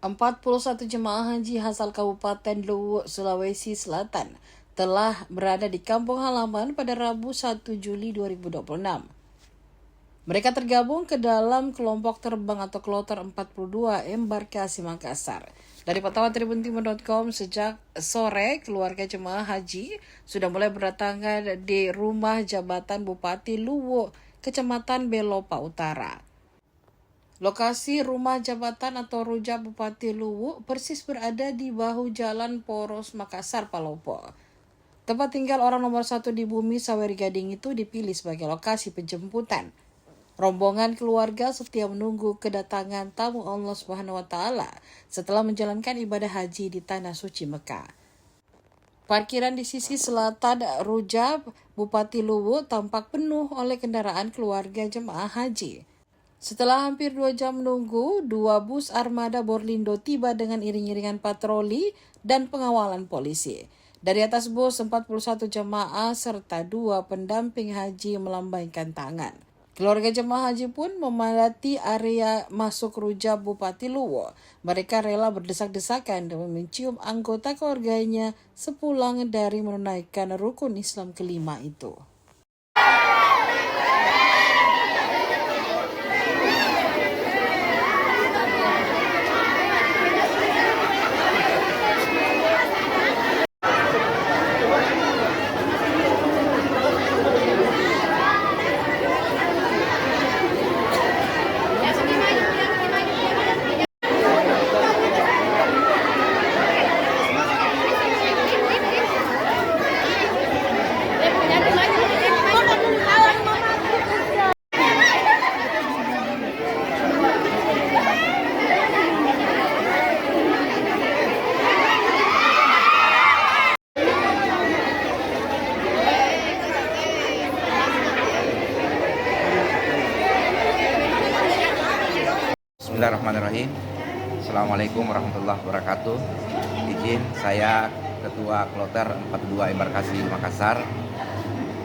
41 jemaah haji asal Kabupaten Luwu, Sulawesi Selatan telah berada di kampung halaman pada Rabu 1 Juli 2026. Mereka tergabung ke dalam kelompok terbang atau kloter 42 embarkasi Makassar. Dari pantauan tribuntimur.com, sejak sore keluarga jemaah haji sudah mulai berdatangan di rumah jabatan Bupati Luwu, Kecamatan Belopa Utara. Lokasi rumah jabatan atau rujak Bupati Luwu persis berada di bahu jalan Poros Makassar Palopo. Tempat tinggal orang nomor 1 di bumi Saweri Gading itu dipilih sebagai lokasi penjemputan. Rombongan keluarga setia menunggu kedatangan tamu Allah SWT setelah menjalankan ibadah haji di Tanah Suci Mekah. Parkiran di sisi selatan rujak Bupati Luwu tampak penuh oleh kendaraan keluarga jemaah haji. Setelah hampir 2 jam menunggu, 2 bus armada Borlindo tiba dengan iring-iringan patroli dan pengawalan polisi. Dari atas bus, 41 jemaah serta 2 pendamping haji melambaikan tangan. Keluarga jemaah haji pun memadati area masuk rujak Bupati Luwu. Mereka rela berdesak-desakan demi mencium anggota keluarganya sepulang dari menunaikan rukun Islam kelima itu. Bismillahirrahmanirrahim. Assalamualaikum warahmatullahi wabarakatuh. Izin saya Ketua Kloter 42 Embarkasi Makassar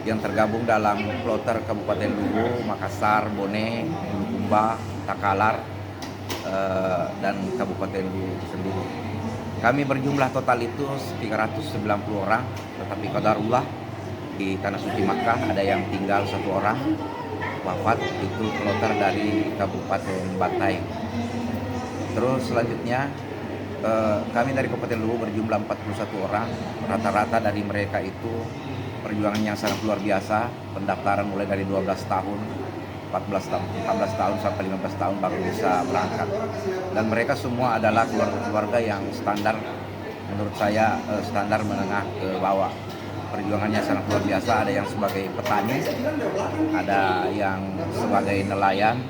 yang tergabung dalam Kloter Kabupaten Luwu, Makassar, Bone, Bulukumba, Takalar, dan Kabupaten Luwu sendiri. Kami berjumlah total itu 390 orang, tetapi qadarullah di Tanah Suci Makkah ada yang tinggal 1 orang wafat, itu kloter dari Kabupaten Bantaeng. Terus selanjutnya kami dari Kabupaten Luwu berjumlah 41 orang. Rata-rata dari mereka itu perjuangan yang sangat luar biasa. Pendaftaran mulai dari 12 tahun, 14 tahun sampai 15 tahun baru bisa berangkat. Dan mereka semua adalah keluarga-keluarga yang standar, menurut saya standar menengah ke bawah. Perjuangannya sangat luar biasa. Ada yang sebagai petani, ada yang sebagai nelayan.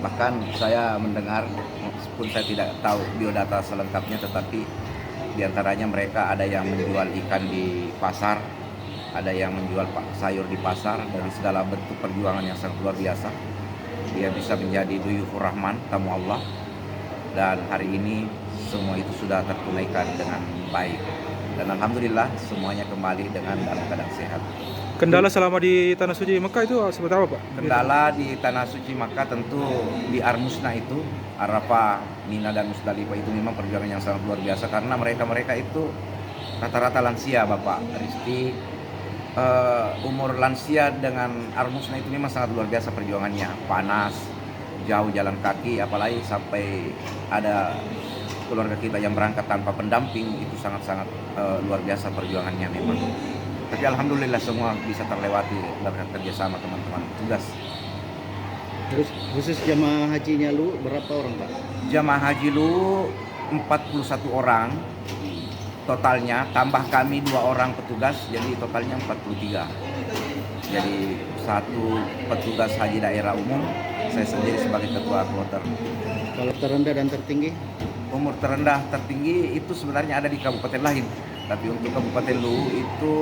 Bahkan saya mendengar, meskipun saya tidak tahu biodata selengkapnya, tetapi diantaranya mereka ada yang menjual ikan di pasar, ada yang menjual sayur di pasar. Dari segala bentuk perjuangan yang sangat luar biasa, dia bisa menjadi duyufur rahman, tamu Allah. Dan hari ini semua itu sudah tertunaikan dengan baik. Dan alhamdulillah semuanya kembali dalam keadaan sehat. Kendala selama di Tanah Suci Mekah itu seperti apa, Pak? Kendala di Tanah Suci Makkah tentu di Armusna itu, Arafah, Mina dan Musdalifah itu memang perjuangan yang sangat luar biasa, karena mereka itu rata-rata lansia, Bapak Rizky. Umur lansia dengan Armusna itu memang sangat luar biasa perjuangannya. Panas, jauh jalan kaki, apalagi sampai ada keluarga kita yang berangkat tanpa pendamping, itu sangat-sangat luar biasa perjuangannya memang. Tapi alhamdulillah semua bisa terlewati berkat kerjasama teman-teman tugas. Terus khusus jamaah hajinya lu berapa orang, Pak? Jamaah haji lu 41 orang totalnya, tambah kami 2 orang petugas, jadi totalnya 43. Jadi 1 petugas haji daerah umum, saya sendiri sebagai ketua kloter. Kalau terendah dan tertinggi? Umur terendah tertinggi itu sebenarnya ada di kabupaten lain, tapi untuk Kabupaten Luwu itu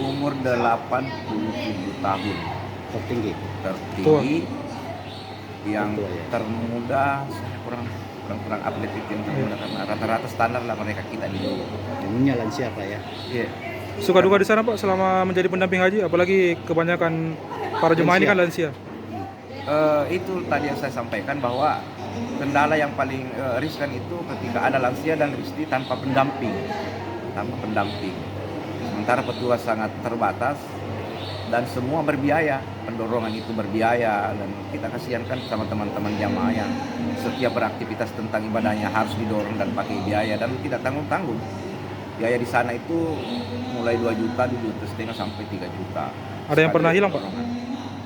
umur 87 tahun. Tertinggi. Yang Tua, ya. termuda kurang update itu yang termuda, karena rata-rata standar lah mereka kita di Luwu. Umumnya lansia, Pak, ya? Iya. Suka duka di sana, Pak, selama menjadi pendamping haji, apalagi kebanyakan para jemaah ini kan lansia. Itu tadi yang saya sampaikan, bahwa kendala yang paling riskan itu ketika ada lansia dan istri tanpa pendamping. Sementara petugas sangat terbatas dan semua berbiaya, pendorongan itu berbiaya, dan kita kasihankan sama teman-teman jamaah yang setiap beraktivitas tentang ibadahnya harus didorong dan pakai biaya dan tidak tanggung-tanggung. Biaya di sana itu mulai 2 juta, 2,5 juta sampai 3 juta. Ada yang pernah hilang, Pak?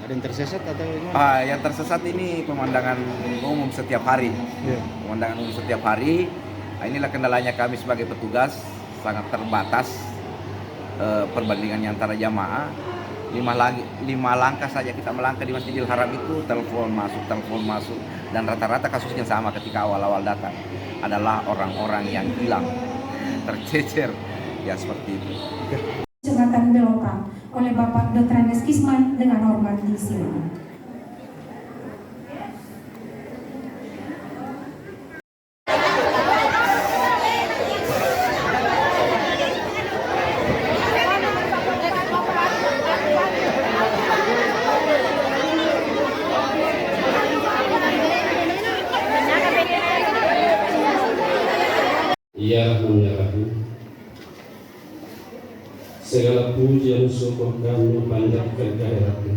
Ada yang tersesat atau gimana? Yang tersesat ini pemandangan umum setiap hari. Iya. Pemandangan umum setiap hari. Nah, inilah kendalanya kami sebagai petugas, sangat terbatas perbandingannya antara jamaah. 5 langkah saja kita melangkah di Masjidil Haram itu telepon masuk, dan rata-rata kasusnya sama ketika awal-awal datang adalah orang-orang yang hilang, tercecer, ya seperti itu. Jembatan Belokan oleh Bapak Dr. Andes Kisman dengan hormat disilakan. Ya Rahman ya Rahim, segala puji dan syukur kami panjatkan kehadiratmu.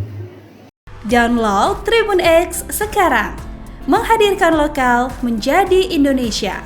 Download Tribun X sekarang, menghadirkan lokal menjadi Indonesia.